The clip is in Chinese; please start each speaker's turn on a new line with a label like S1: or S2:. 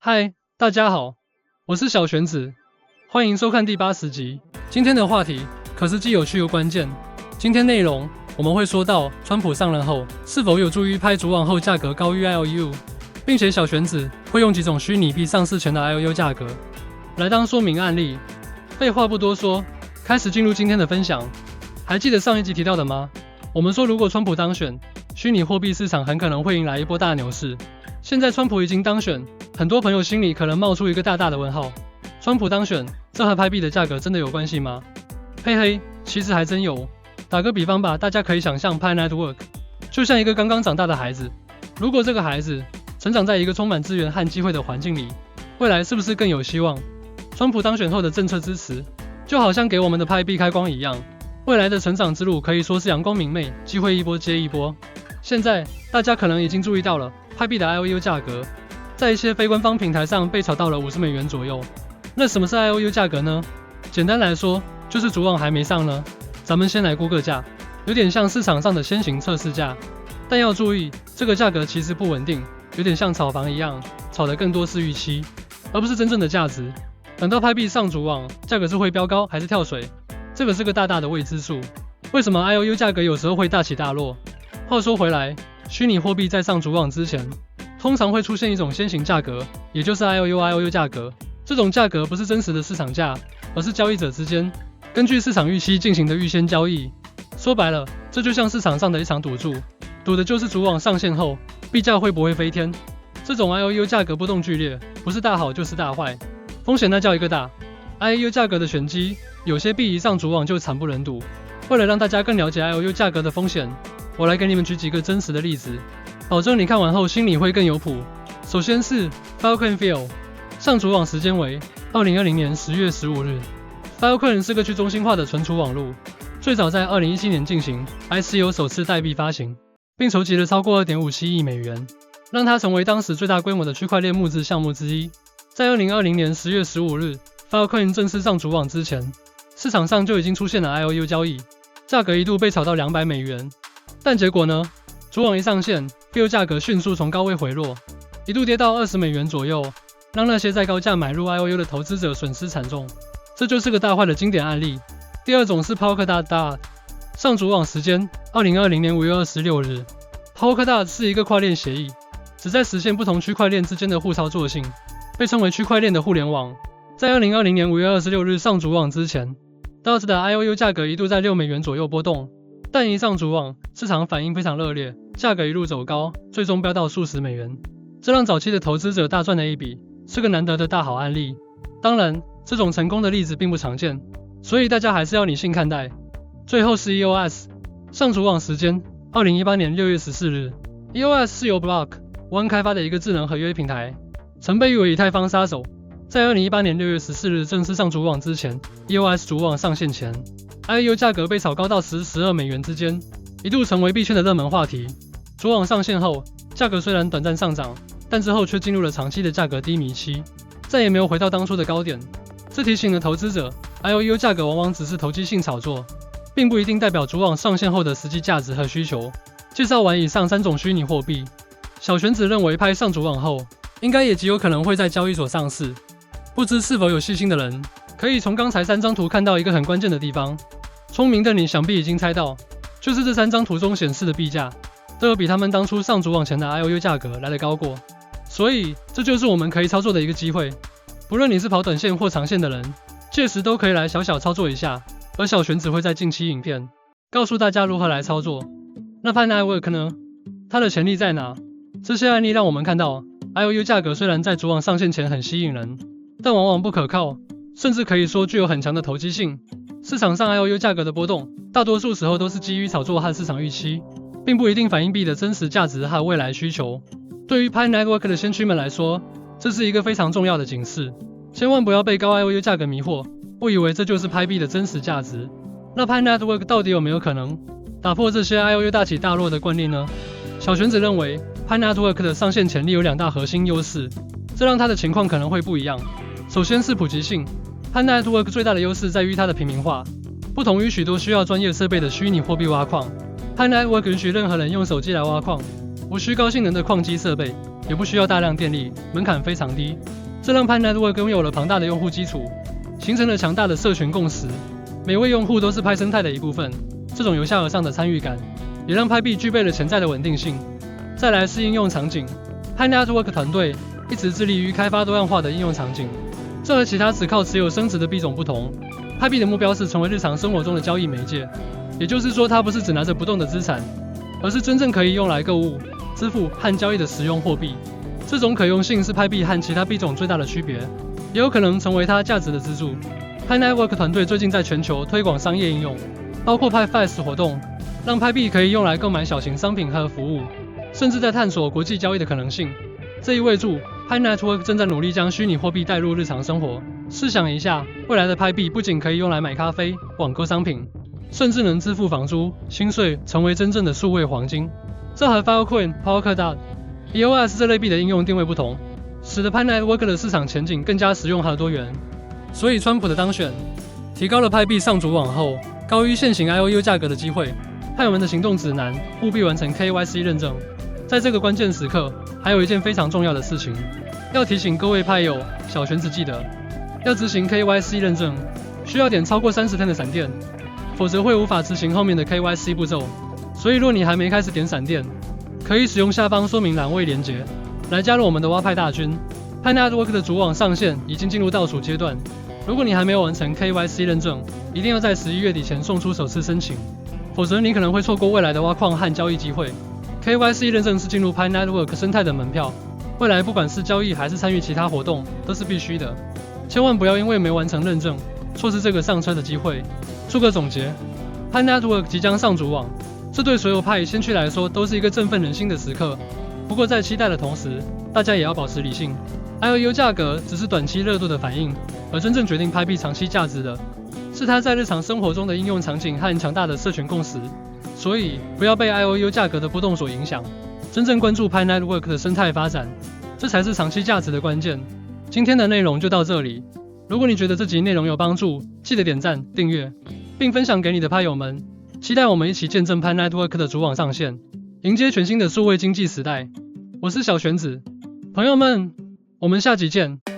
S1: 嗨，大家好，我是小玄子，欢迎收看第80集。今天的话题可是既有趣又关键。今天内容我们会说到，川普上任后是否有助于拍主网后价格高于 IOU， 并且小玄子会用几种虚拟币上市前的 IOU 价格来当说明案例。废话不多说，开始进入今天的分享。还记得上一集提到的吗？我们说如果川普当选，虚拟货币市场很可能会迎来一波大牛市。现在川普已经当选，很多朋友心里可能冒出一个大大的问号：川普当选，这和拍币的价格真的有关系吗？嘿嘿，其实还真有。打个比方吧，大家可以想象 Pi Network 就像一个刚刚长大的孩子，如果这个孩子成长在一个充满资源和机会的环境里，未来是不是更有希望？川普当选后的政策支持，就好像给我们的拍币开光一样，未来的成长之路可以说是阳光明媚，机会一波接一波。现在大家可能已经注意到了，拍币的 IOU 价格在一些非官方平台上被炒到了50美元左右。那什么是 IOU 价格呢？简单来说，就是主网还没上呢，咱们先来估个价，有点像市场上的先行测试价。但要注意，这个价格其实不稳定，有点像炒房一样，炒的更多是预期，而不是真正的价值。等到拍币上主网，价格是会飙高还是跳水，这个是个大大的未知数。为什么 IOU 价格有时候会大起大落？话说回来，虚拟货币在上主网之前，通常会出现一种先行价格，也就是 IOU 价格。这种价格不是真实的市场价，而是交易者之间根据市场预期进行的预先交易。说白了，这就像市场上的一场赌注，赌的就是主网上线后币价会不会飞天。这种 IOU 价格波动剧烈，不是大好就是大坏，风险那叫一个大。IOU 价格的玄机，有些币一上主网就惨不忍睹。为了让大家更了解 IOU 价格的风险，我来给你们举几个真实的例子，保证你看完后心里会更有谱。首先是 Filecoin， 上主网时间为2020年10月15日。Filecoin 是个去中心化的存储网络，最早在2017年进行 ICO 首次代币发行，并筹集了超过2.57亿美元，让它成为当时最大规模的区块链募资项目之一。在2020年10月15日 Filecoin 正式上主网之前，市场上就已经出现了 IOU 交易，价格一度被炒到200美元。但结果呢？主网一上线 ，File 价格迅速从高位回落，一度跌到20美元左右，让那些在高价买入 IOU 的投资者损失惨重。这就是个大坏的经典案例。第二种是 Polkadot， 上主网时间2020年5月26日。Polkadot 是一个跨链协议，旨在实现不同区块链之间的互操作性，被称为区块链的互联网。在2020年5月26日上主网之前 ，Dot 的 IOU 价格一度在6美元左右波动。但一上主网，市场反应非常热烈，价格一路走高，最终飙到数十美元，这让早期的投资者大赚了一笔，是个难得的大好案例。当然，这种成功的例子并不常见，所以大家还是要理性看待。最后是 EOS， 上主网时间2018年6月14日。EOS 是由 Block One 开发的一个智能合约平台，曾被誉为以太坊杀手。在2018年6月14日正式上主网之前 ，EOS 主网上线前，IOU 价格被炒高到10-12美元之间，一度成为币圈的热门话题。主网上线后，价格虽然短暂上涨，但之后却进入了长期的价格低迷期，再也没有回到当初的高点。这提醒了投资者 ，IOU 价格往往只是投机性炒作，并不一定代表主网上线后的实际价值和需求。介绍完以上3种虚拟货币，小玄子认为拍上主网后，应该也极有可能会在交易所上市。不知是否有细心的人，可以从刚才3张图看到一个很关键的地方。聪明的你想必已经猜到，就是这3张图中显示的币价，都有比他们当初上主网前的 IOU 价格来得高过。所以，这就是我们可以操作的一个机会。不论你是跑短线或长线的人，届时都可以来小小操作一下。而小玄子会在近期影片告诉大家如何来操作。那 Pi Network 呢？它的潜力在哪？这些案例让我们看到 ，IOU 价格虽然在主网上线前很吸引人，但往往不可靠，甚至可以说具有很强的投机性。市场上 IOU 价格的波动，大多数时候都是基于炒作和市场预期，并不一定反映币的真实价值和未来需求。对于 Pi Network 的先驱们来说，这是一个非常重要的警示，千万不要被高 IOU 价格迷惑，误以为这就是拍币的真实价值。那 Pi Network 到底有没有可能打破这些 IOU 大起大落的惯例呢？小玄子认为 Pi Network 的上线潜力有2大核心优势，这让它的情况可能会不一样。首先是普及性。Pi Network 最大的优势在于它的平民化，不同于许多需要专业设备的虚拟货币挖矿，Pi Network 允许任何人用手机来挖矿，无需高性能的矿机设备，也不需要大量电力，门槛非常低。这让 Pi Network 拥有了庞大的用户基础，形成了强大的社群共识。每位用户都是派生态的一部分，这种由下而上的参与感，也让派币具备了潜在的稳定性。再来是应用场景 ，Pi Network 团队一直致力于开发多样化的应用场景。这和其他只靠持有升值的币种不同，派币的目标是成为日常生活中的交易媒介。也就是说，它不是只拿着不动的资产，而是真正可以用来购物、支付和交易的实用货币。这种可用性是派币和其他币种最大的区别，也有可能成为它价值的支柱。Pi Network 团队最近在全球推广商业应用，包括 Pi Fast 活动，让派币可以用来购买小型商品和服务，甚至在探索国际交易的可能性。这意味着 Pi Network 正在努力将虚拟货币带入日常生活。试想一下，未来的派币不仅可以用来买咖啡、网购商品，甚至能支付房租、薪税，成为真正的数位黄金。这和 Filecoin、Polkadot、EOS 这类币的应用定位不同，使得 Pi Network 的市场前景更加实用和多元。所以，川普的当选提高了派币上主网后高于现行 IOU 价格的机会。派友们的行动指南务必完成 KYC 认证。在这个关键时刻，还有一件非常重要的事情要提醒各位派友、小圈子记得，要执行 KYC 认证，需要点超过30天的闪电，否则会无法执行后面的 KYC 步骤。所以，若你还没开始点闪电，可以使用下方说明栏位连结来加入我们的挖派大军。Pi Network 的主网上线已经进入倒数阶段。如果你还没有完成 KYC 认证，一定要在11月底前送出首次申请，否则你可能会错过未来的挖矿和交易机会。KYC 认证是进入 Pi Network 生态的门票，未来不管是交易还是参与其他活动，都是必须的。千万不要因为没完成认证，错失这个上车的机会。做个总结 ，Pi Network 即将上主网，这对所有派先驱来说都是一个振奋人心的时刻。不过在期待的同时，大家也要保持理性。IOU 价格只是短期热度的反应，而真正决定派币长期价值的，是它在日常生活中的应用场景和强大的社群共识。所以，不要被 IOU 价格的波动所影响，真正关注 Pi Network 的生态发展，这才是长期价值的关键。今天的内容就到这里。如果你觉得这集内容有帮助，记得点赞、订阅，并分享给你的派友们。期待我们一起见证 Pi Network 的主网上线，迎接全新的数位经济时代。我是小玄子，朋友们，我们下集见。